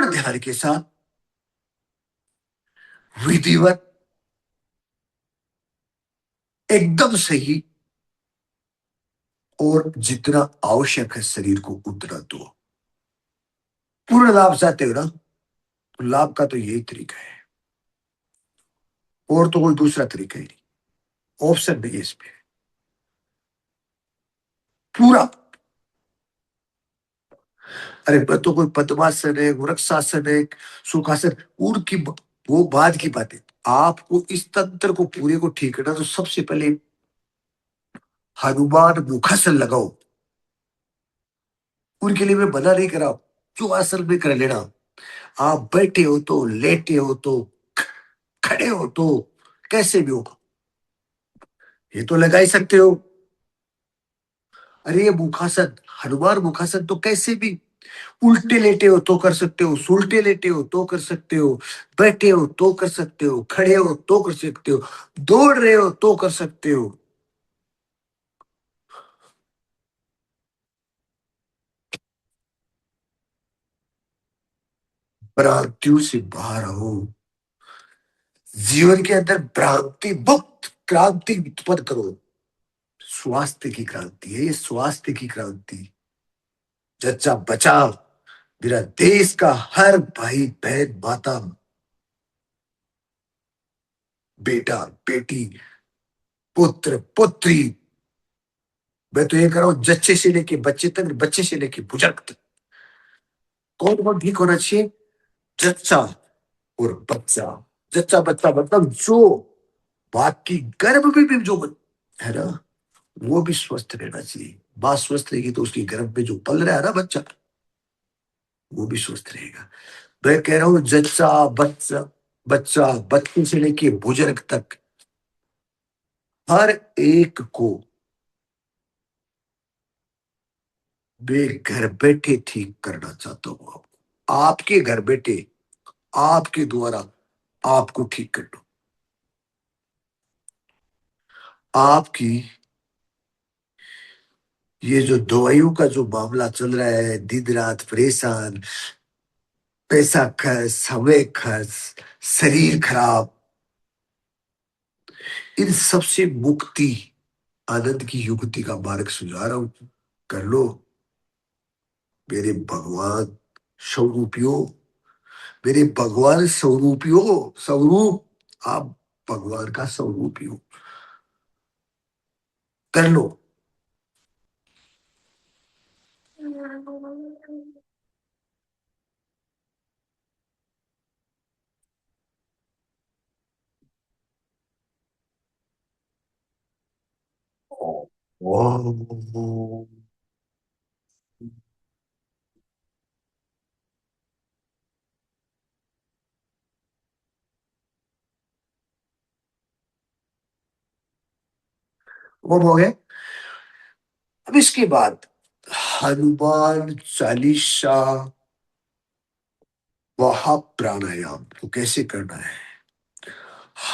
पूर्ण ध्यान के साथ विधिवत एकदम सही और जितना आवश्यक है शरीर को उतना दो। पूर्ण लाभ चाहते हो ना, तो लाभ का तो यही तरीका है, और तो कोई दूसरा तरीका ही नहीं, ऑप्शन नहीं है इसमें। पूरा। अरे तो कोई पद्मासन है, वृक्षासन है, सुखासन, उनकी वो बाद की बात है। आपको इस तंत्र को पूरे को ठीक करना, तो सबसे पहले हनुमान मुखासन लगाओ। उनके लिए मैं मना नहीं कर रहा हूं, जो आसन में कर लेना। आप बैठे हो तो, लेटे हो तो, खड़े हो तो, कैसे भी हो, ये तो लगा ही सकते हो। अरे ये मुखासन, हनुमान मुखासन तो कैसे भी, उल्टे लेटे हो तो कर सकते हो, सुलटे लेटे हो तो कर सकते हो, बैठे हो तो कर सकते हो, खड़े हो तो कर सकते हो, दौड़ रहे हो तो कर सकते हो। भ्रांतियों से बाहर हो, जीवन के अंदर भ्रांति मुक्त क्रांति उत्पन्न करो। स्वास्थ्य की क्रांति है ये, स्वास्थ्य की क्रांति। जच्चा बचा, मेरा देश का हर भाई बहन माता बेटा बेटी पुत्र पुत्री, मैं तो ये कह रहा हूं जच्चे से लेके बच्चे तक, बच्चे से लेके बुजुर्ग तक, कौन कौन ठीक होना चाहिए? जच्चा और बच्चा। जच्चा बच्चा मतलब जो बाकी गर्भ में भी जो है ना, वो भी स्वस्थ रहना चाहिए। मां स्वस्थ रहेगी तो उसकी गर्भ में जो पल रहा है ना बच्चा, वो भी स्वस्थ रहेगा। मैं कह रहा हूं जच्चा बच्चा, बच्चा बच्चे से लेके बुजुर्ग तक, हर एक को मैं घर बैठे ठीक करना चाहता हूं। आपको, आपके घर बैठे, आपके द्वारा आपको ठीक करना। आपकी ये जो दवाइयों का जो मामला चल रहा है, दिन रात परेशान, पैसा खर्च, समय खर्च, शरीर खराब, इन सबसे मुक्ति, आनंद की युक्ति का मार्ग सुझा रहा हूं। कर लो मेरे भगवान स्वरूपियों, मेरे भगवान स्वरूपियों, स्वरूप आप भगवान का स्वरूप ही हो। कर लो। ओ, वो हो गए। अब इसके बाद हनुमान चालीसा वहा प्राणायाम तो कैसे करना है?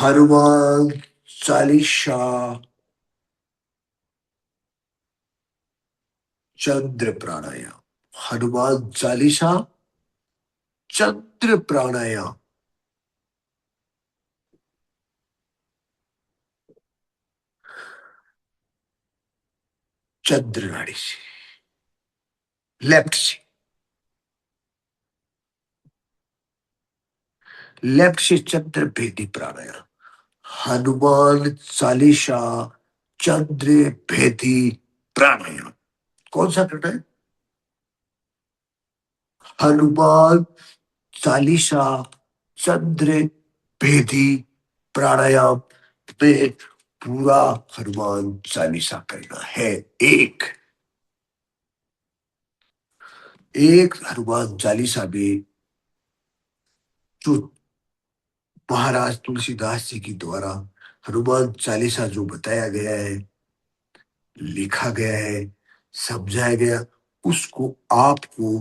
हनुमान चालीसा चंद्र प्राणायाम, हनुमान चालीसा चंद्र प्राणायाम। चंद्र नाड़ी से, लेफ्ट से, लेफ्ट से चंद्र भेदी प्राणायाम। हनुमान चालीसा चंद्र भेदी प्राणायाम। कौन सा करना है? हनुमान चालीसा चंद्र भेदी प्राणायाम में पूरा हनुमान चालीसा करना है। एक एक हनुमान चालीसा में जो महाराज तुलसीदास जी की द्वारा हनुमान चालीसा जो बताया गया है, लिखा गया है, समझाया गया, उसको आपको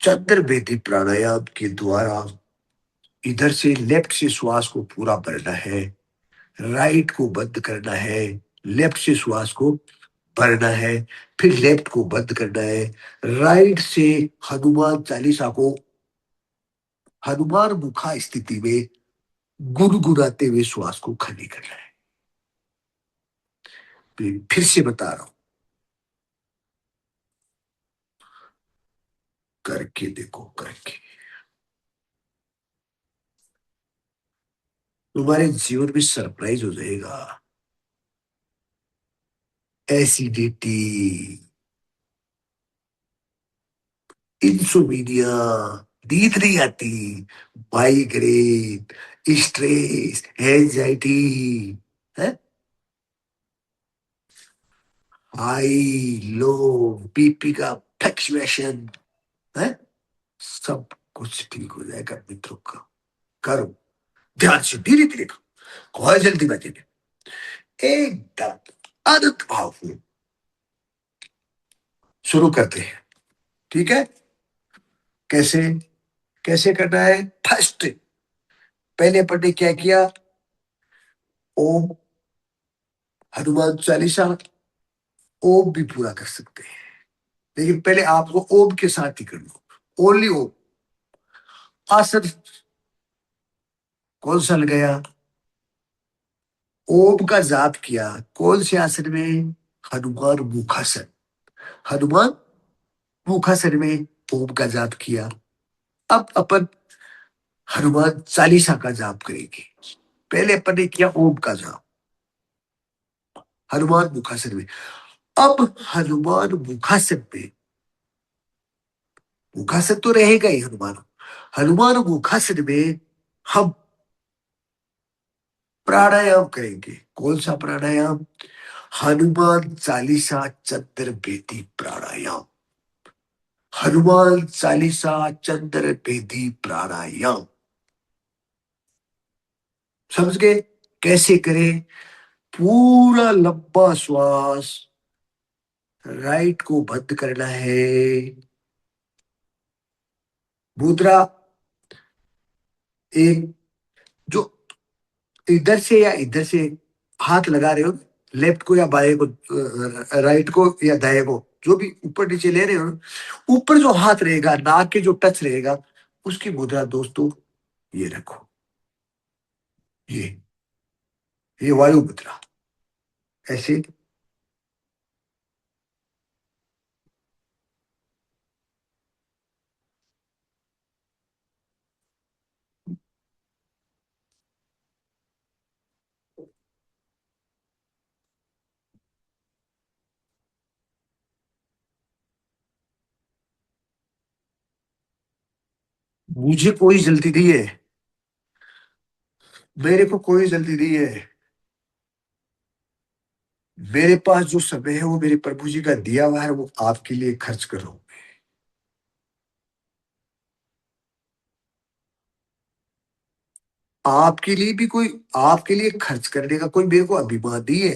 चंद्रवेदी प्राणायाम के द्वारा इधर से लेफ्ट से श्वास को पूरा भरना है, राइट को बंद करना है, लेफ्ट से श्वास को भरना है, फिर लेफ्ट को बंद करना है, राइट से हनुमान चालीसा को हनुमान मुखा स्थिति में गुनगुनाते हुए श्वास को खाली करना है। फिर से बता रहा हूं, करके देखो, करके तुम्हारे जीवन में सरप्राइज हो जाएगा। एसिडिटी, इंसोमिनिया, नींद नहीं आती, माइग्रेन, स्ट्रेस, एंजाइटी, है, हाई लो बीपी का फ्लक्चुएशन, है, सब कुछ ठीक हो जाएगा मित्रों का। करो, ध्यान से धीरे धीरे करो, कोई जल्दीबाजी नहीं, एकदम आनंद भाव में शुरू करते हैं। ठीक है, कैसे कैसे करना है? फर्स्ट, पहले अपन ने क्या किया? ओम, हनुमान चालीसा, ओम भी पूरा कर सकते हैं, लेकिन पहले आपको ओम के साथ ही कर लो, ओनली ओम। आसन कौन सा लगाया? ओम का जाप किया, कौन से आसन में? हनुमान मुखासन। हनुमान मुखासन में ओम का जाप किया। अब अपन हनुमान चालीसा का जाप करेंगे। पहले अपन ने किया ओम का जाप हनुमान मुखासन में। अब हनुमान मुखासन में, मुखासन तो रहेगा ही हनुमान, हनुमान मुखासन में हम प्राणायाम करेंगे। कौन सा प्राणायाम? हनुमान चालीसा चंद्र बेदी प्राणायाम। हनुमान चालीसा चंद्र बेदी प्राणायाम, समझ गए? कैसे करें? पूरा लंबा श्वास, राइट को बंद करना है, मुद्रा एक, जो इधर से या इधर से हाथ लगा रहे हो, लेफ्ट को या बाएं को, राइट को या दाएं को, जो भी ऊपर नीचे ले रहे हो, ऊपर जो हाथ रहेगा, नाक के जो टच रहेगा, उसकी मुद्रा दोस्तों ये रखो, ये ये वायु मुद्रा, ऐसे। मुझे कोई जल्दी नहीं है, मेरे को कोई जल्दी नहीं है। मेरे पास जो समय है वो मेरे प्रभु जी का दिया हुआ है, वो आपके लिए खर्च कर रहा हूं। आपके लिए भी कोई, आपके लिए खर्च करने का कोई मेरे को अभिमान नहीं है।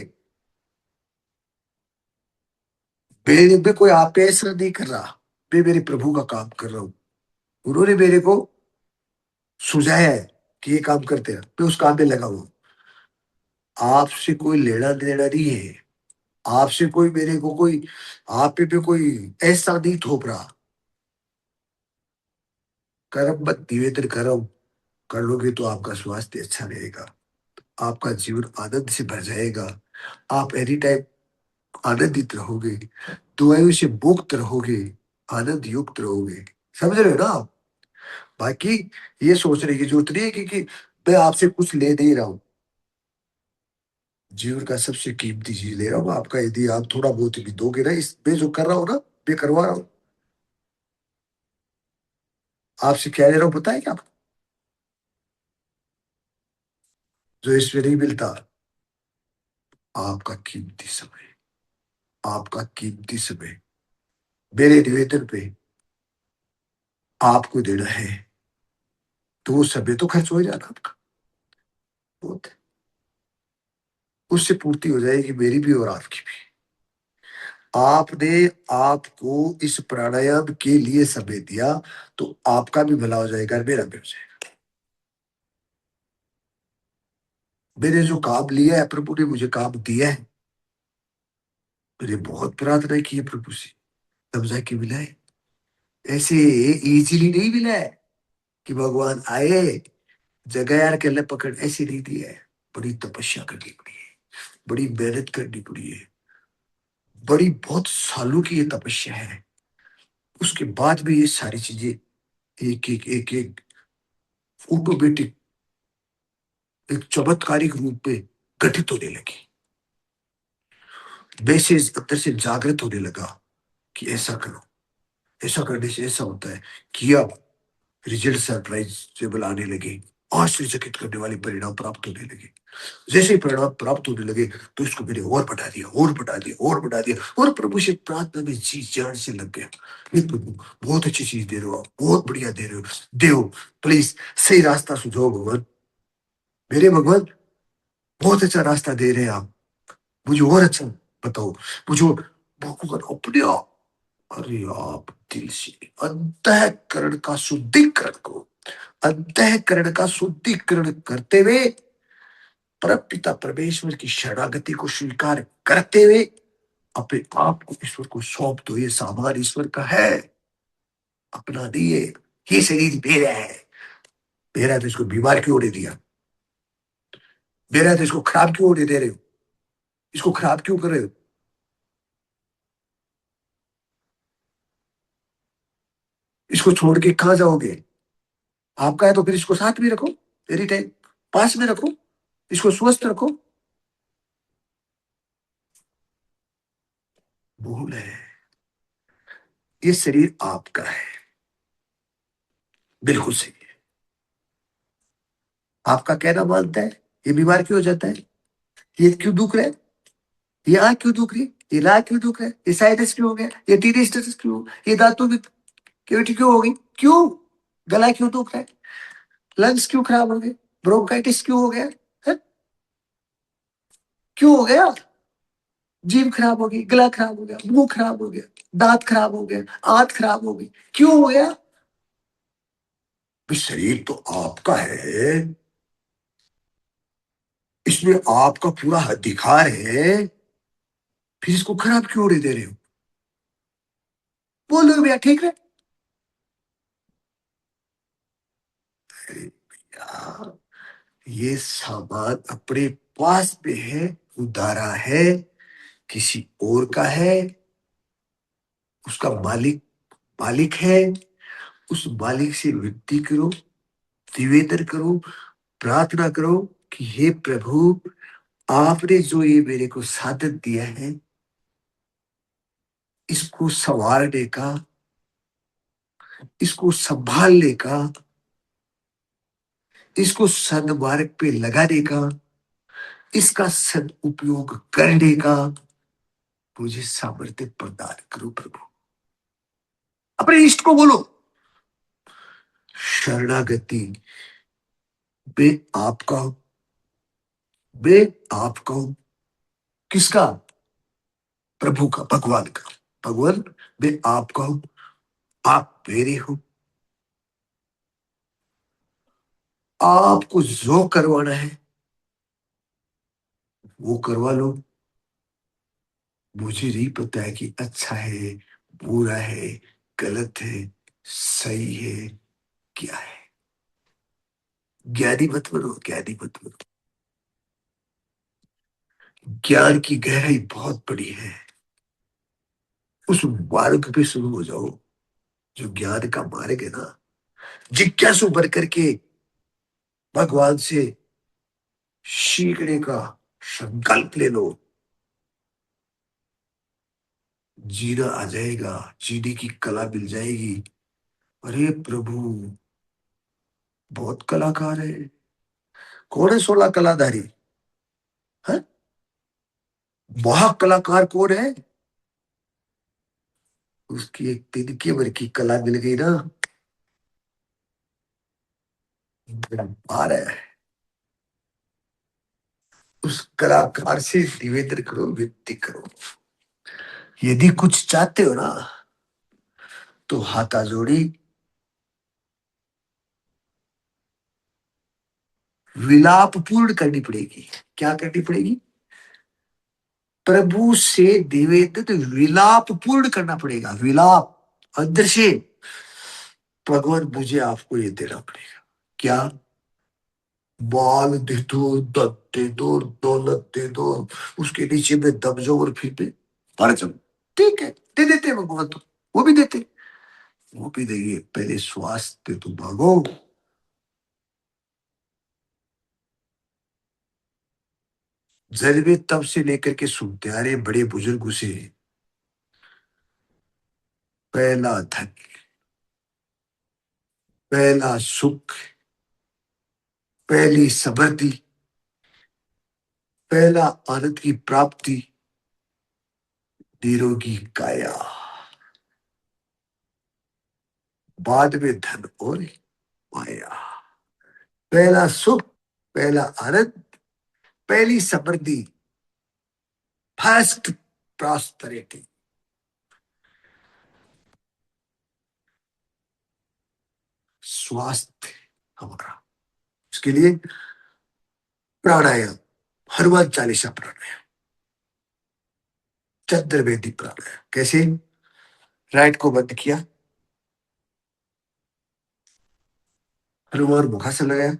मेरे पे कोई आप पे ऐसा नहीं कर रहा, मैं मेरे प्रभु का काम कर रहा हूँ। उन्होंने मेरे को सुझाया है कि ये काम करते हैं, मैं उस काम में लगा हुआ हूं। आपसे कोई लेना देना नहीं है, आपसे कोई मेरे को कोई, आप पे कोई ऐसा नहीं थोप रहा। कर्म मत निवेदन करो, कर लोगे तो आपका स्वास्थ्य अच्छा रहेगा, आपका जीवन आनंद से भर जाएगा, आप एनी टाइम आनंदित रहोगे, दुआओं से मुक्त रहोगे, आनंद युक्त रहोगे। समझ रहे हो ना आप? बाकी ये सोचने की जरूरत नहीं है कि मैं आपसे कुछ ले नहीं रहा हूँ, जीवन का सबसे कीमती चीज ले रहा हूँ आपका। यदि आप थोड़ा बहुत भी दोगे ना, इस मैं जो कर रहा हूँ ना, मैं करवा रहा हूँ, आपसे क्या ले रहा हूँ पता है क्या आपको? जो इसमें नहीं मिलता, आपका कीमती समय, आपका कीमती समय मेरे निवेदन पे आपको देना है, तो वो समय तो खर्च हो जाना आपका, बहुत है। उससे पूर्ति हो जाएगी मेरी भी और आपकी भी। आपने आपको इस प्राणायाम के लिए समय दिया, तो आपका भी भला हो जाएगा, मेरा भी हो जाएगा। मैंने जो काम लिया है, प्रभु ने मुझे काम दिया है, मैंने बहुत प्रार्थना की है प्रभु से, तब जाके मिला है। ऐसे इजीली नहीं मिला है कि भगवान आए जगह यार के पकड़, ऐसे नहीं दिया है। बड़ी तपस्या करनी पड़ी है, बड़ी मेहनत करनी पड़ी है, बड़ी बहुत सालों की ये तपस्या है। उसके बाद भी ये सारी चीजें एक ऑटोमेटिक, एक चमत्कारिक रूप में घटित होने लगी। मैसेज अंदर से जागृत होने लगा कि ऐसा करो, ऐसा करने से ऐसा होता है। किया, रिजल्ट सरप्राइजेबल आने लगे, आश्चर्यचकित करने वाले परिणाम प्राप्त होने लगे। जैसे ही परिणाम प्राप्त होने लगे तो इसको मैंने और बढ़ा दिया, और बढ़ा दिया, और बढ़ा दिया, और प्रभु से प्रार्थना में जी जान से लग गया। ये प्रभु बहुत अच्छी चीज दे रहे हो आप, बहुत बढ़िया दे रहे हो, देव प्लीज सही रास्ता सुझाओ भगवान, मेरे भगवान बहुत अच्छा रास्ता दे रहे हैं आप, मुझे और अच्छा बताओ, मुझे भगवान अपने आप। अरे आप दिल से अंतःकरण का शुद्धिकरण करो, अंतःकरण का शुद्धिकरण करते हुए परमपिता परमेश्वर की शरणागति को स्वीकार करते हुए अपने आप को ईश्वर को सौंप दो। ये सामान ईश्वर का है, अपना नहीं है। ये शरीर मेरा है, मेरा है तो इसको बीमार क्यों होने दिया, मेरा है तो इसको खराब क्यों होने दे रहे हो, इसको खराब क्यों कर रहे हो। इसको छोड़ के कहाँ जाओगे, आपका है तो फिर इसको साथ में रखो, एनी टाइम पास में रखो, इसको स्वस्थ रखो। भूल है, ये शरीर आपका है, बिल्कुल सही है। आपका कहना मानता है, ये बीमार क्यों हो जाता है, ये क्यों दुख रहा है, ये आंख क्यों दुख रही है, ये लार क्यों दुख रहा है, ये साइनस क्यों हो गया, ये टीनेस्टस क्यों हो, ये दांतों में कैविटी क्यों हो गई, क्यों गला क्यों दुख रहा है, लंग्स क्यों खराब हो गए, ब्रोंकाइटिस क्यों हो गया है? क्यों हो गया, जीभ खराब हो गई, गला खराब हो गया, मुंह खराब हो गया, दांत खराब हो गया, आंत खराब हो गई, क्यों हो गया। शरीर तो आपका है, इसमें आपका पूरा अधिकार है, फिर इसको खराब क्यों होने दे रहे हो। बोलो भैया ठीक है, अरे भैया ये सामान अपने पास में है, उधारा है, किसी और का है, उसका मालिक मालिक है। उस मालिक से विनती करो, निवेदन करो, प्रार्थना करो कि हे प्रभु, आपने जो ये मेरे को साधन दिया है, इसको संवारने का, इसको संभालने का, इसको सदमार्ग पे लगाने का, इसका सदुपयोग करने का मुझे सामर्थ्य प्रदान करो प्रभु। अपने इष्ट को बोलो, शरणागति मैं आपका हूं, मैं आपका हूं, किसका, प्रभु का, भगवान का। भगवान मैं आपका हूं, आप मेरे हो, आपको जो करवाना है वो करवा लो, मुझे नहीं पता है कि अच्छा है, बुरा है, गलत है, सही है, क्या है। ज्ञानी मत बनो, ज्ञानी मत बनो। ज्ञान की गहराई बहुत बड़ी है, उस मार्ग पे शुरू हो जाओ जो ज्ञान का मार्ग है ना। जिज्ञासु बन करके भगवान से सीखने का संकल्प ले लो, जीना आ जाएगा, जीने की कला मिल जाएगी। अरे प्रभु बहुत कलाकार है, कौन है 16 कलाधारी है, महाकलाकार कौन है, उसकी एक तिनके भर की कला मिल गई ना, आ रहा है। उस कलाकार से निवेदन करो, विनती करो, यदि कुछ चाहते हो ना तो हाथा जोड़ी विलाप पूर्ण करनी पड़ेगी। क्या करनी पड़ेगी, प्रभु से निवेदित विलाप पूर्ण करना पड़ेगा। विलाप अंदर से, भगवान मुझे आपको ये देना पड़ेगा। क्या? बाल दे दो, दत्त दे दो, दौलत दे दो, उसके नीचे में दब जाओ और फिर भी मर जाओ। ठीक है, दे देते हैं भगवान तो, वो भी देते, वो भी देंगे। पहले स्वास्थ्य तो मांगो। जन्मे तब से लेकर के सुनते आ रहे बड़े बुजुर्ग से, पहला धन, पहला सुख, पहली समृद्धि, पहला आनंद की प्राप्ति, निरोगी काया, बाद में धन और माया। पहला सुख, पहला आनंद, पहली समृद्धि, फर्स्ट प्रॉस्पेरिटी, स्वास्थ्य हमारा। उसके लिए प्राणायाम, हनुमान चालीसा प्राणायाम, चंद्रवेदी प्राणायाम। कैसे? राइट को बंद किया, हनुमान मुखासन लगाया,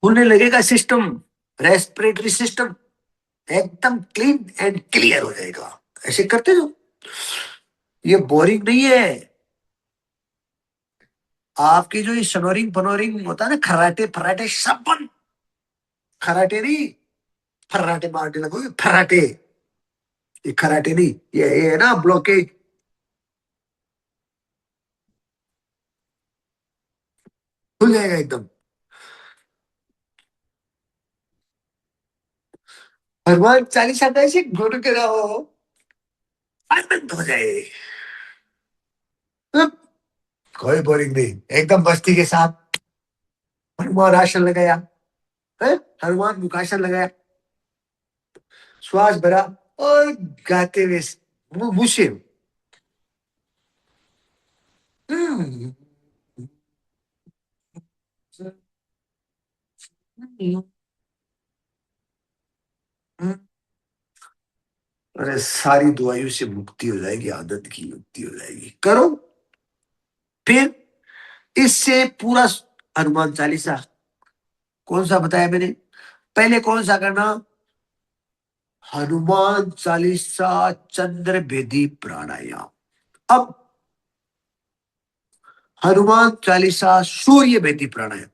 होने लगेगा सिस्टम, रेस्पिरेटरी सिस्टम एकदम क्लीन एंड क्लियर हो जाएगा। ऐसे करते हो, ये बोरिंग नहीं है। आपकी जो ये सनोरिंग बनोरिंग होता है ना, खराटे फराटे सब बंद। खराटे नहीं, फर्राटे मारने लगोगे, फर्राटे। ये खराटे नहीं, ये है ना ब्लॉकेज। खुल जाएगा एकदम। हनुमान चालीसा का ऐसे गुण कराओ, आनंद हो जाए। अब कोई बोरिंग नहीं, एकदम मस्ती के साथ। हनुमान आसन लगाया है, हनुमान मुखासन लगाया, श्वास भरा और गाते हुए मुंह से। हम्म, अरे सारी दुआइयों से मुक्ति हो जाएगी, आदत की मुक्ति हो जाएगी। करो फिर। इससे पूरा हनुमान चालीसा कौन सा बताया मैंने, पहले कौन सा करना, हनुमान चालीसा चंद्र भेदी प्राणायाम। अब हनुमान चालीसा सूर्य भेदी प्राणायाम।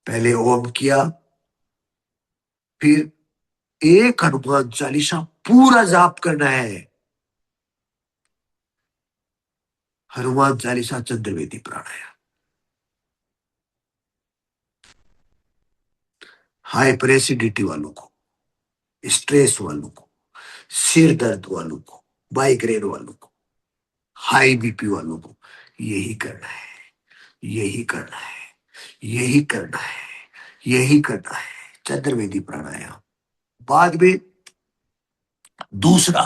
पहले ओम किया, फिर एक हनुमान चालीसा पूरा जाप करना है, हनुमान चालीसा चंद्रवेदी प्राणायाम। हाइपर एसिडिटी वालों को, स्ट्रेस वालों को, सिर दर्द वालों को, माइग्रेन वालों को, हाई बीपी वालों को यही करना है, यही करना है, यही करना है, यही करना है, चंद्रवेदी प्राणायाम। बाद में दूसरा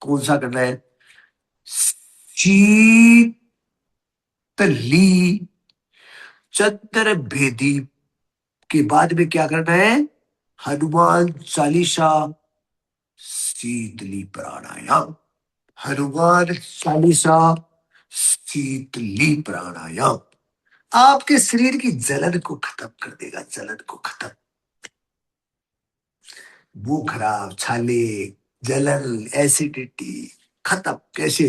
कौन सा करना है, शीतली चंद्र भेदी के बाद में क्या करना है, हनुमान चालीसा शीतली प्राणायाम। हनुमान चालीसा शीतली प्राणायाम आपके शरीर की जलन को खत्म कर देगा, जलन को खत्म। मुंह खराब, छाले, जलन, एसिडिटी खत्म। कैसे,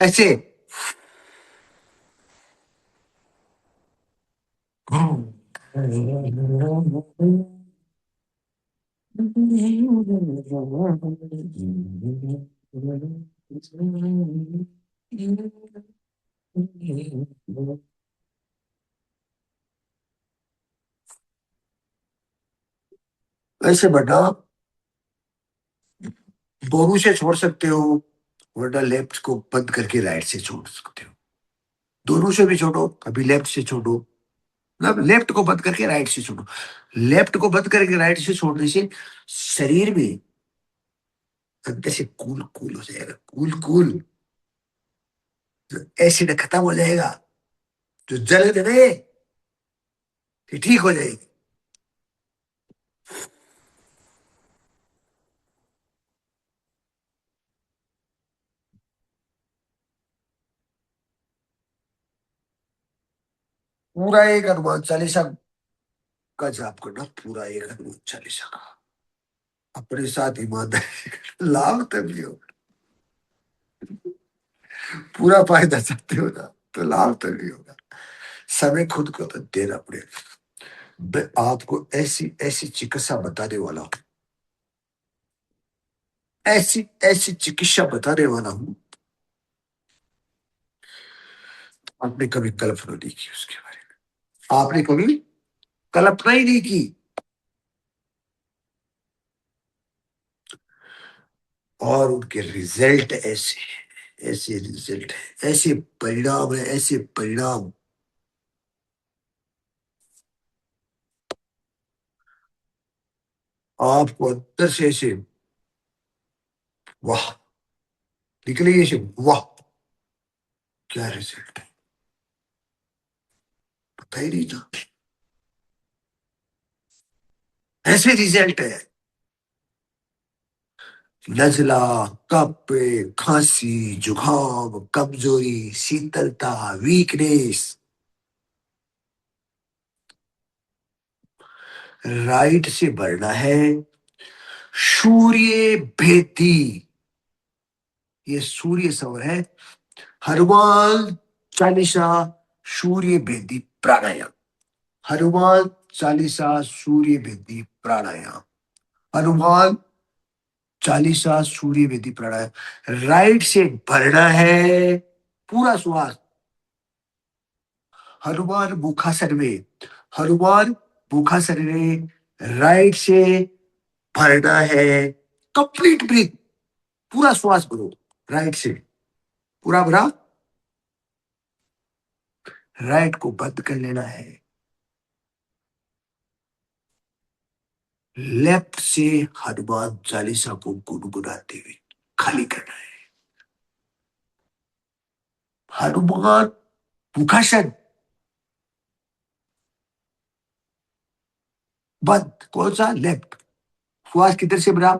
ऐसे। ऐसे बेटा, दोनों से छोड़ सकते हो, वरना लेफ्ट को बंद करके राइट से छोड़ सकते हो। दोनों से भी छोड़ो, कभी लेफ्ट से छोड़ो, मतलब लेफ्ट को बंद करके राइट से छोड़ो। लेफ्ट को बंद करके राइट से छोड़ने से शरीर में अंदर से कूल कूल हो जाएगा, कूल कूल। जो एसिड खत्म हो जाएगा, जो जलन है ना, ये ठीक हो जाएगी। पूरा एक हनुमान चालीसा का जाप करना, पूरा एक हनुमान चालीसा का, अपने साथ ईमानदारी करना, लाभ तभी होगा। पूरा फायदा चाहते हो ना, तो लाभ तभी होगा। समय खुद को तो देना पड़ेगा। मैं आपको ऐसी ऐसी चिकित्सा बताने वाला हूँ, ऐसी ऐसी चिकित्सा बताने वाला हूँ, आपने कभी कल्पना नहीं की उसके बारे में। आपने कभी कल्पना ही नहीं की। और उनके रिजल्ट ऐसे हैं, ऐसे रिजल्ट है, ऐसे परिणाम है, ऐसे परिणाम। आपको अंदर से ऐसे वाह निकलेगी, ऐसे वाह, क्या रिजल्ट है, पता ही नहीं था। ऐसे रिजल्ट है। नजला, कफ, खांसी, जुकाम, कमजोरी, शीतलता, वीकनेस। राइट से बढ़ना है सूर्य भेदी। ये सूर्य सवर है, हनुमान चालीसा सूर्य भेदी प्राणायाम। हनुमान चालीसा सूर्य भेदी प्राणायाम। हनुमान चालीसा सूर्य भेदी प्राणायाम। राइट से भरना है पूरा श्वास। हनुमान मुखासन में, हनुमान मुखासन में राइट से भरना है, कंप्लीट ब्रीथ, पूरा श्वास भरो राइट से, पूरा भरा। राइट को बंद कर लेना है, लेफ्ट से हनुमान चालीसा को गुनगुनाते हुए खाली करना है। हनुमान मुखासन बंद, कौन सा, लेफ्ट। श्वास किधर से भरा,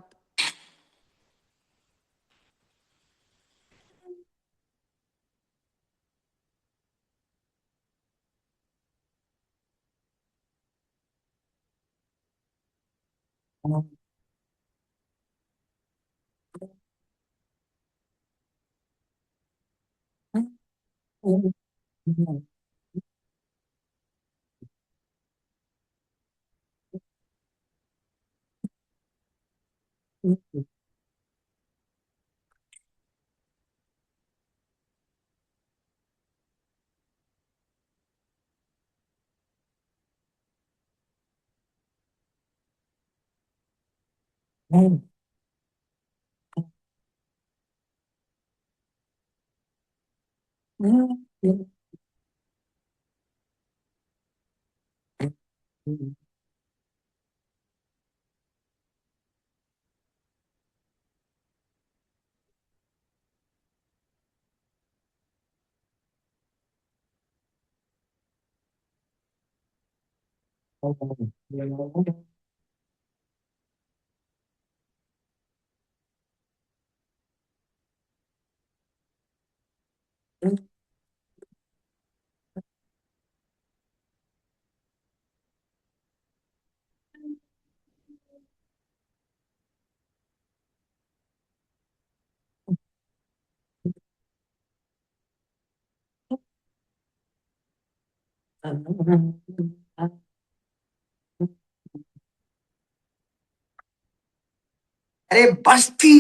अरे बस्ती,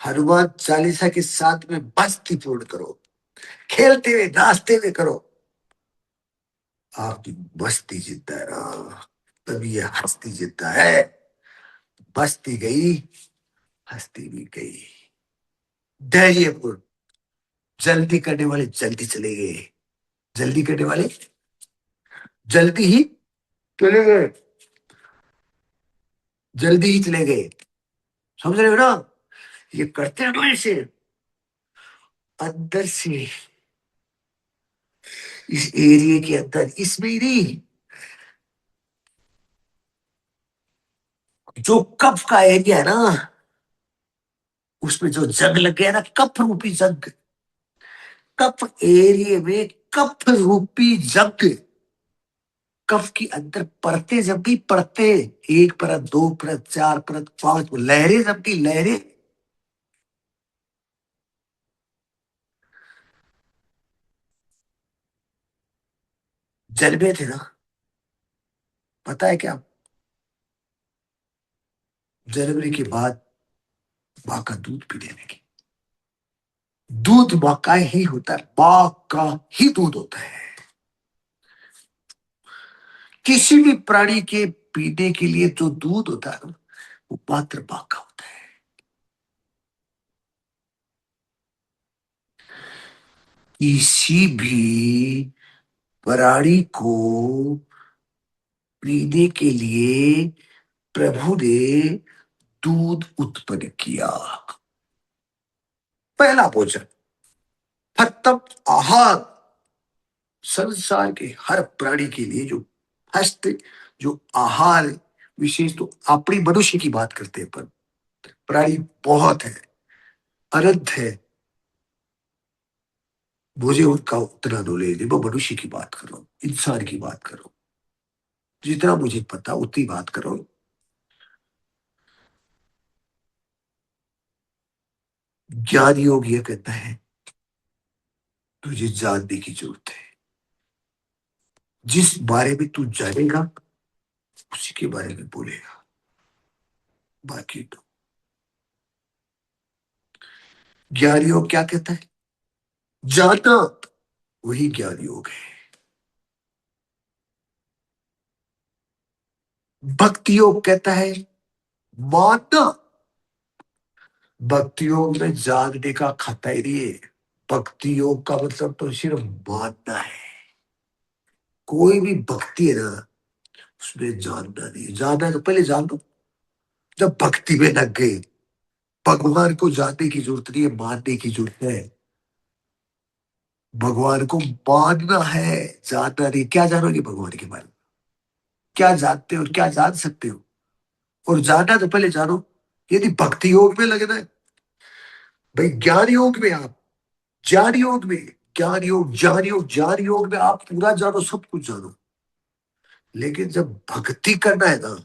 हनुमान चालीसा के साथ में मस्ती पूर्ण करो, खेलते हुए नाचते हुए करो, आपकी मस्ती जिंदा है ना, तभी ये हस्ती जिंदा है। बस्ती गई, हस्ती भी गई। धैर्यपूर्ण, जल्दी करने वाले जल्दी चले गए, जल्दी करने वाले जल्दी ही चले गए, जल्दी ही चले गए। समझ रहे हो ना? ये करते हैं हमारे से, अंदर से, इस एरिया के अंदर, इसमें ही नहीं, जो कफ का एरिया है ना, उसमें जो जंग लग गया ना, कफ रूपी जंग, कफ एरिया में कफ रूपी जंग, कफ की अंदर परतें जम गई, परतें, एक परत, दो परत, चार परत, पांच, लहरें जम गई, लहरें। जन्मे थे ना, पता है क्या? जनवरी के बाद माँ का दूध पीने लगी। दूध माँ का ही होता है, माँ का ही दूध होता है। किसी भी प्राणी के पीने के लिए जो दूध होता है ना, वो मात्र माँ का होता है। किसी भी प्राणी को पीने के लिए प्रभु ने दूध उत्पन्न किया। पहला भोजन, खत्म, आहार, संसार के हर प्राणी के लिए जो फर्स्ट, जो आहार, विशेष तो अपनी मनुष्य की बात करते हैं, पर प्राणी बहुत है, अनंत है, मुझे उनका उतना नॉलेज नहीं, मैं मनुष्य की बात कर रहा हूँ, इंसान की बात कर रहा हूँ, जितना मुझे पता उतनी बात कर रहा हूँ। ज्ञान योग ये कहता है, तुझे जानने की जरूरत है, जिस बारे में तू जानेगा उसी के बारे में बोलेगा, बाकी तो। ज्ञान योग क्या कहता है? जानना, वही ज्ञान योग है। भक्ति योग कहता है मानना, भक्ति योग में जानने का खाता ही नहीं है। भक्ति योग का मतलब तो सिर्फ मानना है। कोई भी भक्ति है ना, उसमें जानना नहीं है। जानना है तो पहले जान लो, जब भक्ति में लग गए। भगवान को जानने की जरूरत नहीं है, मानने की जरूरत है। भगवान को मानना है, जानना नहीं। क्या जानोगे भगवान के बारे में? क्या जानते हो और क्या जान सकते हो? और जानना तो पहले जानो। यदि भक्ति योग में लगना है, भाई ज्ञान योग में आप, ज्ञान योग में, ज्ञान योग, ज्ञान योग, ज्ञान योग में आप पूरा जानो, सब कुछ जानो। लेकिन जब भक्ति करना है ना,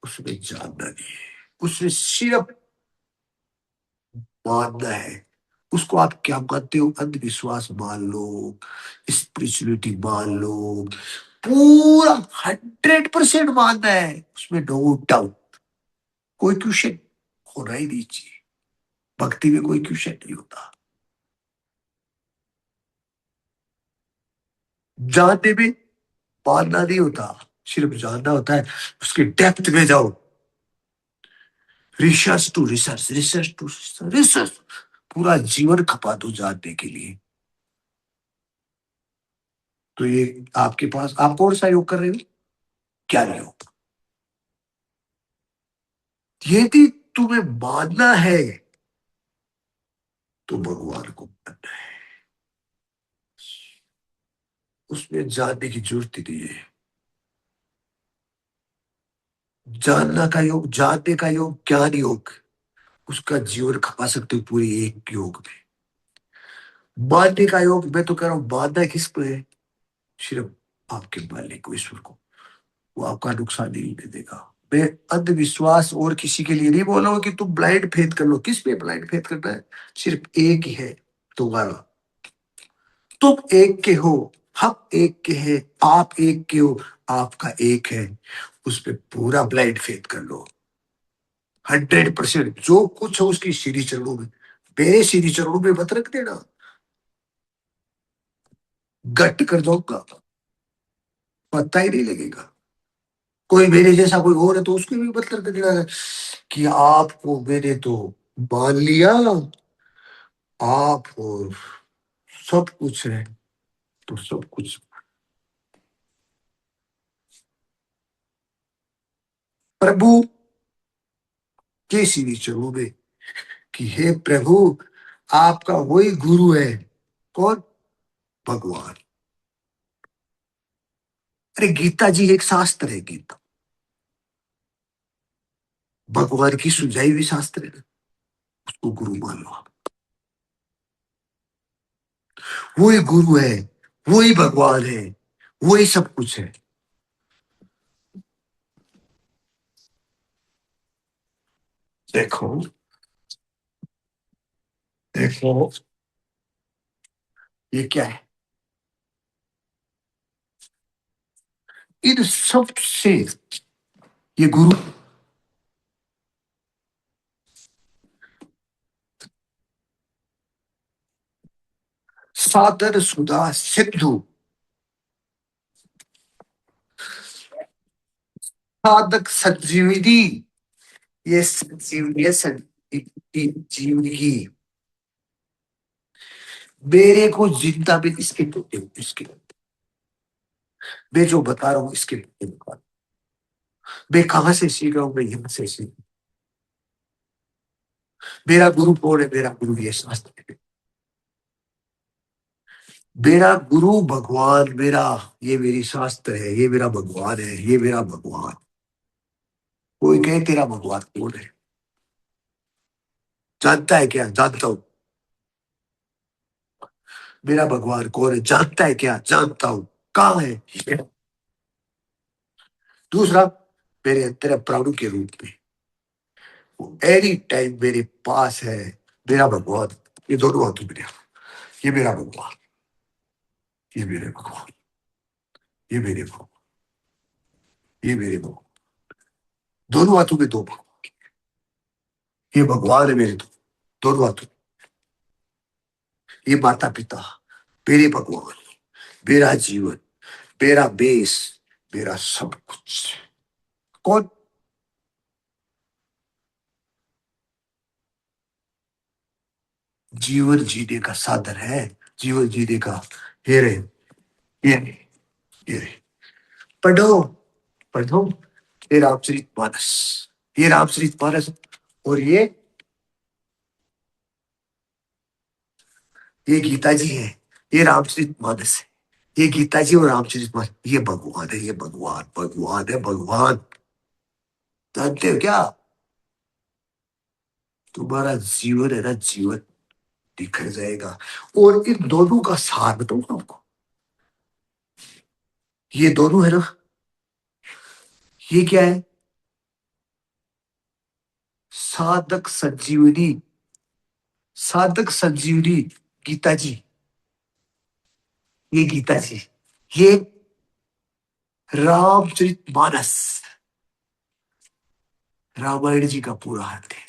उसमें जानना नहीं है, उसमें सिर्फ मानना है। उसको आप क्या मानते हो? अंधविश्वास मान लो, स्पिरिचुअलिटी मान लो, पूरा 100% मानना है, उसमें नो डाउट। कोई क्वेश्चन होना ही नहीं चाहिए। भक्ति में कोई क्वेश्चन नहीं होता। जानने में मानना नहीं होता, सिर्फ जानना होता है। उसके डेप्थ में जाओ, research to research, research to research, पूरा जीवन खपा दो जानने के लिए। तो ये आपके पास, आप कौन सा योग कर रहे हो? क्या योग? यदि तुम्हें मानना है तो भगवान को मानना है, उसमें जानने की जरूरत ही नहीं है। जानना का योग, जानने का योग, ज्ञान योग, उसका जीवन खपा सकते हो पूरे एक योग में। मानने का योग, मैं तो कह रहा हूं मानना किस पे है? सिर्फ आपके मालिक को, ईश्वर को। वो आपका नुकसान नहीं होने देगा। मैं अंधविश्वास और किसी के लिए नहीं बोल रहा हूं कि तुम ब्लाइंड फेथ कर लो। किस पे ब्लाइंड फेथ करना है? सिर्फ एक ही है तुम्हारा। तुम एक के हो, हम एक के हैं, आप एक के हो, आपका एक है। उस पे पूरा ब्लाइंड फेथ कर लो। 100% जो कुछ है उसकी सीढ़ी चरणों में, मेरे सीढ़ी चरणों में मत रख देना। गट कर जाऊंगा, पता ही नहीं लगेगा। कोई मेरे जैसा कोई और है तो उसको भी मत रख देना कि आपको मैंने तो मान लिया, आप और सब कुछ है। तो सब कुछ प्रभु के सीढ़ी चरणों में कि हे प्रभु, आपका वही गुरु है। कौन? भगवान। अरे गीता जी एक शास्त्र है, गीता भगवान की सुझाई हुई शास्त्र है ना, उसको गुरु मान लो आप। वही गुरु है, वही भगवान है, वही सब कुछ है। देखो, देखो, ये क्या है? इन सब से ये गुरु सादर सुधा सिंधु, साधक संजीवनी, ये संजीवनी है, जीवनी। मेरे को जिंदा भी इसके टूटे हूँ, इसके। मैं जो बता रहा हूँ इसके टूटे बता रहा हूं। मैं कहाँ से सीख रहा हूँ? मैं यहाँ से सीख। मेरा गुरु कौन है? मेरा गुरु ये शास्त्र है। मेरा गुरु भगवान, मेरा ये मेरी शास्त्र है, ये मेरा भगवान है, ये मेरा भगवान। कोई कहे तेरा भगवान कौन है? जानता है क्या? जानता हूं। मेरा भगवान कौन है जानता है क्या? जानता हूं। कहाँ है? दूसरा, मेरे अंतर प्राणु के रूप में वो एनी टाइम मेरे पास है। मेरा भगवान, ये दोनों हाथों में, ये मेरा भगवान, ये मेरे भगवान, ये मेरे भगवान, ये मेरे भगवान। दोनों हाथों में दो भगवान। ये भगवान है मेरे दोनों हाथों। ये माता पिता, मेरे भगवान, मेरा जीवन, मेरा बेस, मेरा सब कुछ। कौन? जीवन जीने का साधन है, जीवन जीने का। ये रहे, ये रहे, ये रहे। पढ़ो, पढ़ो, ये रामचरित मानस, ये रामचरित मानस। और ये गीता जी है, ये रामचरित मानस है। ये गीता जी और रामचरित मानस, ये भगवान है, ये भगवान, भगवान है, भगवान। जानते हो क्या? तुम्हारा जीवन है ना, जीवन दिखर जाएगा। और इन दोनों का सार बताऊं आपको, ये दोनों है ना, ये क्या है? साधक संजीवनी, साधक संजीवनी गीता जी, ये गीता जी, ये रामचरित मानस, रामायण जी का पूरा अर्थ है।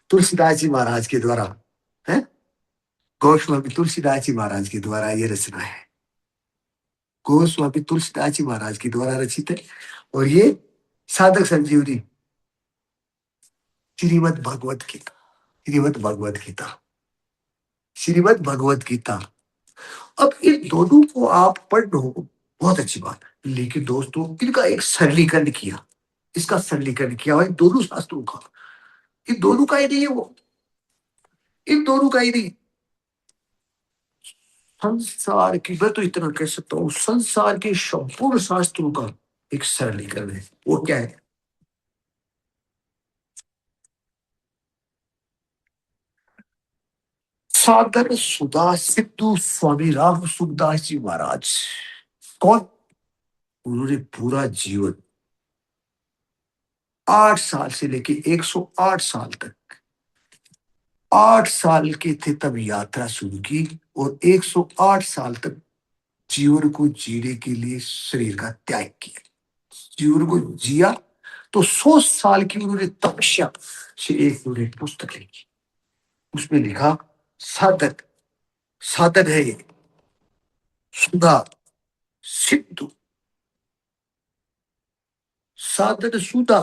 तुलसीदास जी महाराज के द्वारा है, गोस्वामी तुलसीदास जी महाराज के द्वारा ये रचना है। गोस्वामी तुलसीदास जी महाराज के द्वारा रचित है। और ये साधक संजीवनी, श्रीमद भगवत गीता, श्रीमद भगवत गीता, श्रीमद भगवत गीता। अब इन दोनों को आप पढ़ लो, बहुत अच्छी बात है। लेकिन दोस्तों, इनका एक सरलीकरण किया, इसका सरलीकरण किया भाई दोनों शास्त्रों का। इन दोनों का ही नहीं है वो, इन दोनों का ही नहीं। संसार की, मैं तो इतना कह सकता हूँ, संसार के संपूर्ण शास्त्रों का एक सरलीकरण है। वो क्या है? साधन सुधा सिद्धू स्वामी राम सुखदास जी महाराज। कौन? उन्होंने पूरा जीवन 8 साल से लेके 108 साल तक, 8 साल के थे तब यात्रा शुरू की, और 108 साल तक जीवन को जीने के लिए शरीर का त्याग किया। जीवन को जिया तो 100 साल की उन्होंने तपस्या से एक उन्होंने पुस्तक लिखी। उसमें लिखा साधन, साधन है ये सुधा सिद्धू, साधन सुधा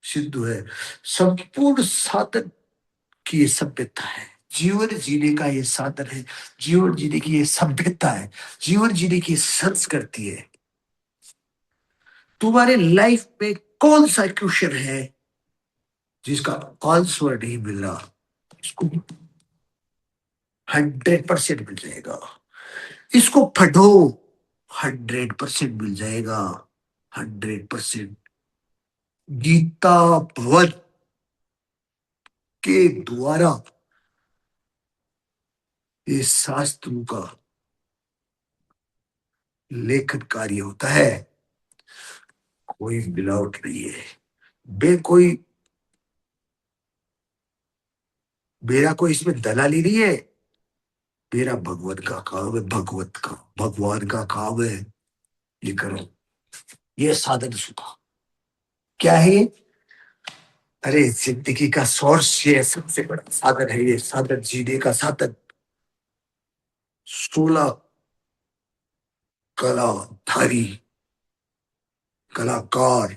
सिद्धू है, संपूर्ण साधन की ये सभ्यता है। जीवन जीने का ये साधन है, जीवन जीने की ये सभ्यता है, जीवन जीने की ये संस्कृति है। तुम्हारे लाइफ में कौन सा क्वेश्चन है जिसका आंसर नहीं मिल रहा? इसको 100% मिल जाएगा। इसको पढ़ो, 100% मिल जाएगा। 100%। गीता भवन के द्वारा ये शास्त्रों का लेखन कार्य होता है। कोई मिलावट नहीं है। बे कोई मेरा कोई इसमें दलाली नहीं है। मेरा भगवान का काम है, भगवत का भगवान का काम है। ये करो, ये साधन सुधा क्या है ये? अरे जिंदगी का सोर्स, ये सबसे बड़ा साधन है। ये साधन जीने का साधन। 16 कलाधारी कलाकार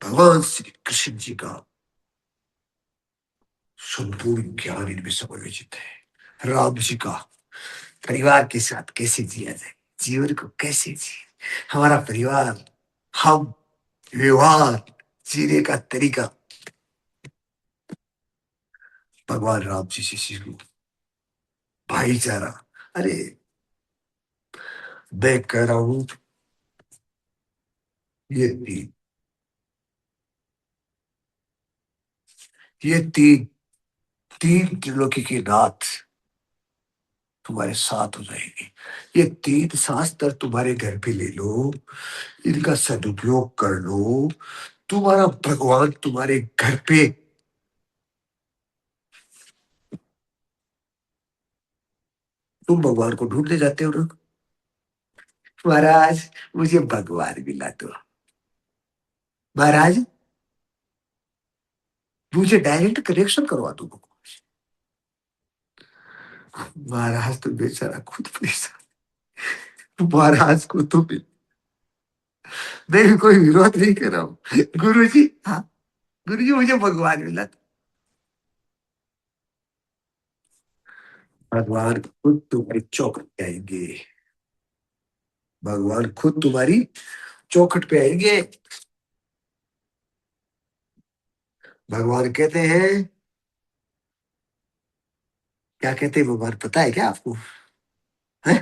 भगवान श्री कृष्ण जी का संपूर्ण ज्ञान इनमें समायोजित है। राम जी का परिवार के साथ कैसे जिया जाए, जीवन को कैसे जिए, हमारा परिवार, हम, व्यवहार, जीने का तरीका, भगवान राम जी से सीखो। भाईचारा। अरे मैं कह रहा हूं, ये तीन ये तीन तीन त्रिलोकी के नाथ तुम्हारे साथ हो जाएंगे। ये तीन शास्त्र तुम्हारे घर पे ले लो, इनका सदुपयोग कर लो। तुम्हारा भगवान तुम्हारे घर पे, तुम भगवान को ढूंढने जाते हो ना, महाराज मुझे भगवान मिला दो, महाराज मुझे डायरेक्ट कनेक्शन करवा दो भगवान। महाराज तो बेचारा खुद परेशान। महाराज को तो मैं भी कोई विरोध नहीं कर रहा हूँ गुरु जी। हाँ गुरु जी, मुझे भगवान मिला। भगवान खुद तुम्हारी चौखट पे आएंगे। भगवान खुद तुम्हारी चौखट पे आएंगे। भगवान कहते हैं, क्या कहते हैं भगवान, पता है क्या आपको? है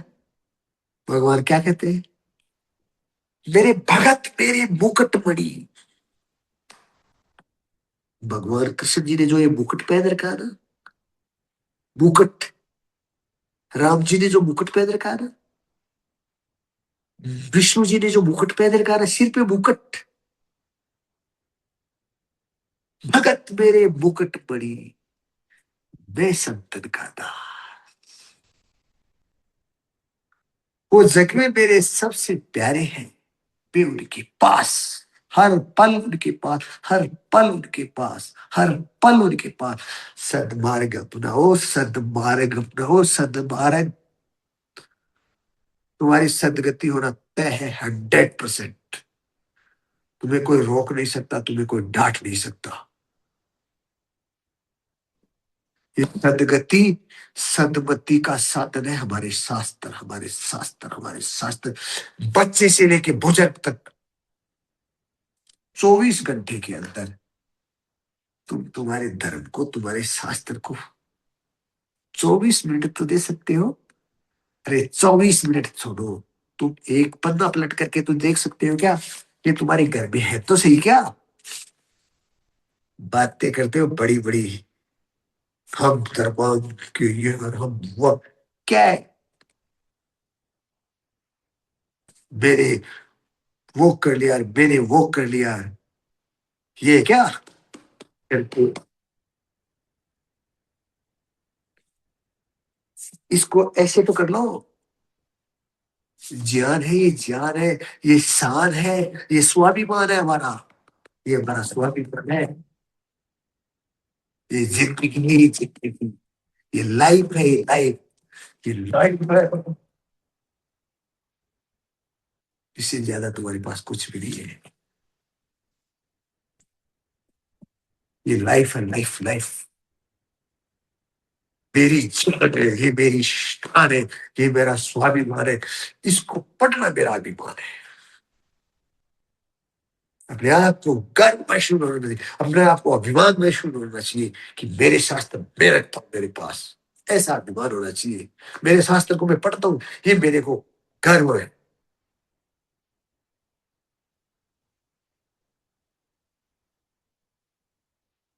भगवान क्या कहते हैं? मेरे भगत मेरे मुकुटमणि। भगवान कृष्ण जी ने जो ये मुकुट पहन रखा है ना, मुकुट, राम जी ने जो मुकुट पहन रखा है ना, विष्णु जी ने जो मुकुट पहन रखा है ना, सिर पे मुकुट, भगत मेरे मुकुटमणि, मैं संतन का दास। वो जग में मेरे सबसे प्यारे हैं, वे उनके पास, हर पल उनके पास, हर पल उनके पास, हर पल उनके पास। सदमार्ग अपनाओ, सदमार्ग अपनाओ, सदमार्ग। तुम्हारी सदगति होना तय है 100%। तुम्हें कोई रोक नहीं सकता, तुम्हें कोई डांट नहीं सकता। ये सदगति सदमति का साधन है। हमारे शास्त्र, हमारे शास्त्र, हमारे शास्त्र बच्चे से लेके बुजुर्ग तक 24 घंटे के अंदर तुम तुम्हारे धर्म को, तुम्हारे शास्त्र को 24 मिनट तो दे सकते हो। अरे 24 मिनट छोड़ो, तुम एक पन्ना पलट करके तुम देख सकते हो क्या ये तुम्हारे घर में है तो सही क्या? बातें करते हो बड़ी बड़ी, हम धर्म के ये और हम वो, क्या है? मैंने वो कर लिया, मैंने वो कर लिया, ये है क्या करके? इसको ऐसे तो कर लो, ज्ञान है, ये ज्ञान है, ये शान है, ये स्वाभिमान है हमारा, ये हमारा स्वाभिमान है, ये जिंदगी, ये जिंदगी, ये लाइफ है, ये लाइफ, ये लाइफ है। इससे ज्यादा तुम्हारे पास कुछ भी नहीं है। ये लाइफ है, लाइफ लाइफ। मेरी जान है, ये मेरी शान है, ये मेरा स्वाभिमान है, इसको पढ़ना मेरा अभिमान है। अपने आप को गर्व महसूस होना चाहिए, अपने आप को अभिमान महसूस होना चाहिए कि मेरे शास्त्र मैं रखता हूँ मेरे पास, ऐसा अभिमान होना चाहिए। मेरे शास्त्र को मैं पढ़ता हूँ, ये मेरे को गर्व है,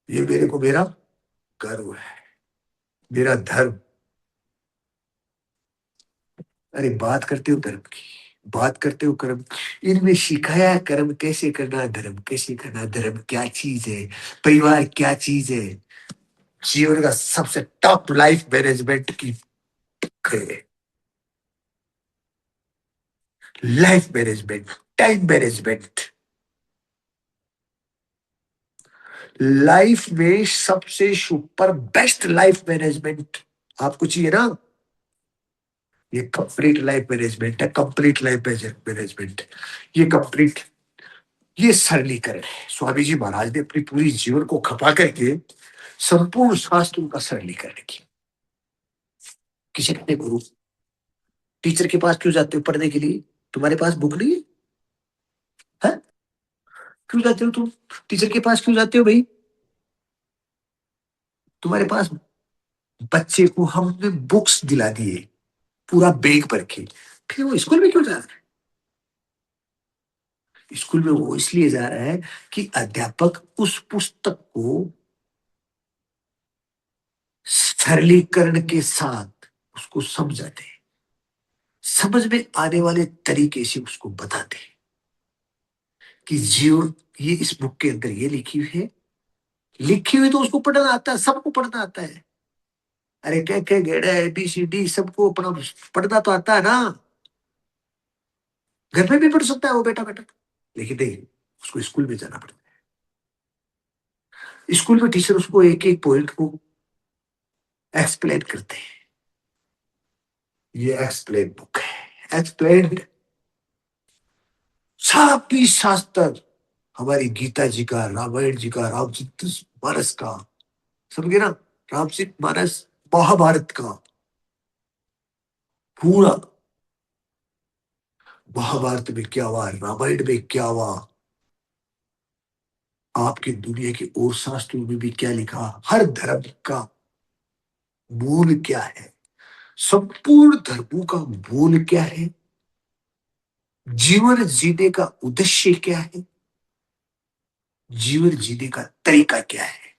ये मेरे को मेरा गर्व है, मेरा धर्म। अरे बात करते हो धर्म की, बात करते हो कर्म, इनमें सिखाया है कर्म कैसे करना, धर्म कैसे करना, धर्म क्या चीज है, परिवार क्या चीज है, जीवन का सबसे टॉप लाइफ मैनेजमेंट की है, life management, time management. Life में सबसे सुपर बेस्ट लाइफ मैनेजमेंट आपको चाहिए ना, ये कंप्लीट लाइफ मैनेजमेंट है, कंप्लीट लाइफ मैनेजमेंट, ये कंप्लीट, ये सरलीकरण है। स्वामी जी महाराज ने अपनी पूरी जीवन को खपा करके संपूर्ण शास्त्रों का सरलीकरण किया। किसी ने गुरु टीचर के पास क्यों जाते हो पढ़ने के लिए? तुम्हारे पास बुक नहीं है? है? क्यों जाते हो तुम? टीचर के पास क्यों जाते हो भाई? तुम्हारे पास, बच्चे को हमने बुक्स दिला दिए, पूरा बैग भर के, फिर वो स्कूल में क्यों जा रहा है? स्कूल में वो इसलिए जा रहा है कि अध्यापक उस पुस्तक को सरलीकरण के साथ उसको समझाते हैं, समझ में आने वाले तरीके से उसको बताते हैं कि जीवन, ये इस बुक के अंदर ये लिखी हुई है, लिखी हुई तो उसको पढ़ना आता है, सबको पढ़ना आता है। अरे क्या गेड़ा ABCD सबको अपना पढ़ना तो आता है ना, घर पे भी पढ़ सकता है वो बेटा बेटा, लेकिन नहीं, उसको स्कूल में जाना पड़ता है। स्कूल में टीचर उसको एक एक पॉइंट को एक्सप्लेन करते हैं, ये एक्सप्लेन बुक है, एक्सप्लेन सारी शास्त्र, हमारी गीता जी का, रामायण जी का, रामचरित मानस का, समझे ना, रामचरित मानस, महाभारत का पूरा, महाभारत में क्या हुआ, रामायण में क्या हुआ, आपकी दुनिया के और शास्त्रों में भी क्या लिखा, हर धर्म का मूल क्या है, संपूर्ण धर्मों का मूल क्या है, जीवन जीने का उद्देश्य क्या है, जीवन जीने का तरीका क्या है,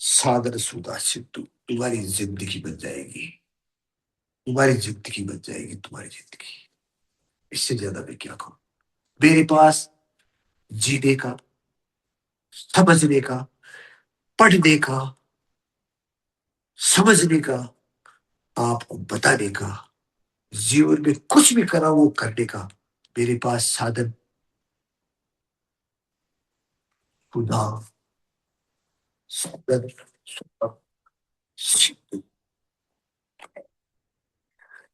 सागर सुधा सिद्धू, तुम्हारी जिंदगी बन जाएगी, तुम्हारी जिंदगी बन जाएगी, तुम्हारी जिंदगी। इससे ज्यादा मैं क्या कहूं? मेरे पास जीने का, समझने का, पढ़ने का, समझने का, आपको बताने का, जीवन में कुछ भी करा वो करने का मेरे पास साधन, खुदा, साधन, सिद्धू,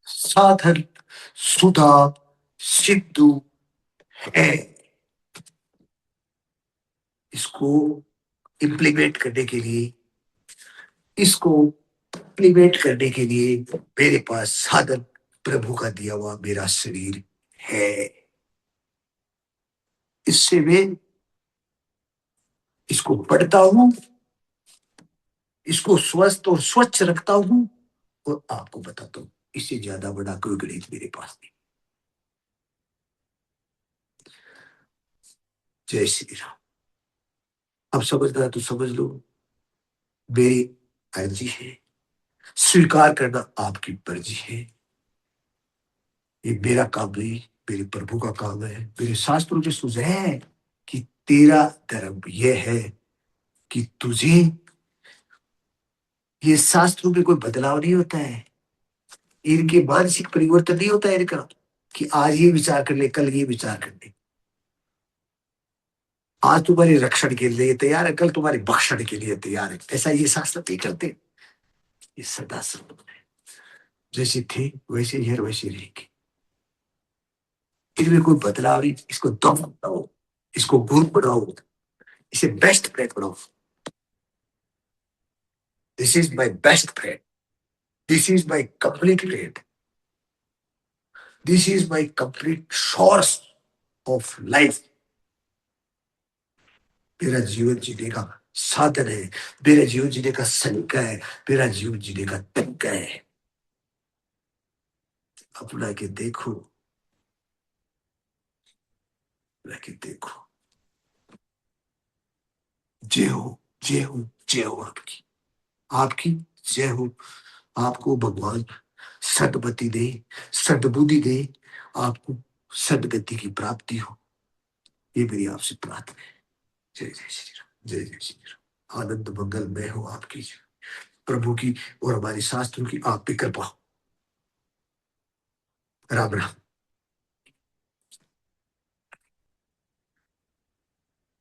साधन, सुधा, सिद्धू है। इसको इम्प्लीमेंट करने के लिए, इसको इम्प्लीमेंट करने के लिए मेरे पास साधन, प्रभु का दिया हुआ मेरा शरीर है। इससे मैं इसको पढ़ता हूं, इसको स्वस्थ और स्वच्छ रखता हूं, और आपको बताता हूं इससे ज्यादा बड़ा कोई गणित मेरे पास नहीं। जय श्री राम। अब समझना तो समझ लो, मेरी अर्जी है, स्वीकार करना आपकी मर्जी है। ये मेरा काम नहीं, मेरे प्रभु का काम है। मेरे शास्त्रों में सुझाव है कि तेरा धर्म यह है कि तुझे, ये शास्त्रों में कोई बदलाव नहीं होता है, इनके मानसिक परिवर्तन नहीं होता है इनका, कि आज ये विचार कर ले, कल ये विचार कर ले। आज तुम्हारे रक्षण के लिए तैयार है, कल तुम्हारे भक्षण के लिए तैयार है। ऐसा ये शास्त्र नहीं करते। ये सदा सर्वदा है, जैसे थे वैसे ही है, वैसे रहेंगे। इनमें कोई बदलाव नहीं। इसको दम बनाओ, इसको गुरु बनाओ, इसे बेस्ट फ्रेंड बनाओ। This is my best friend, this is my complete friend, this is my complete source of life. मेरा जीवन जीने का साधन है, मेरा जीवन जीने का सलीका है, मेरा जीवन जीने का तरीका है। अपना के देखो, अपना के देखो। जय हो, जय हो, जय हो आपकी, आपकी जय हो। आपको भगवान सद्गति दे, सद्बुद्धि दे, आपको सदगति की प्राप्ति हो, ये मेरी आपसे प्रार्थना है। जय जय श्री राम, जय जय श्री राम। आनंद मंगल में हो आपकी, प्रभु की और हमारे शास्त्रों की आप पे कृपा हो। राम राम।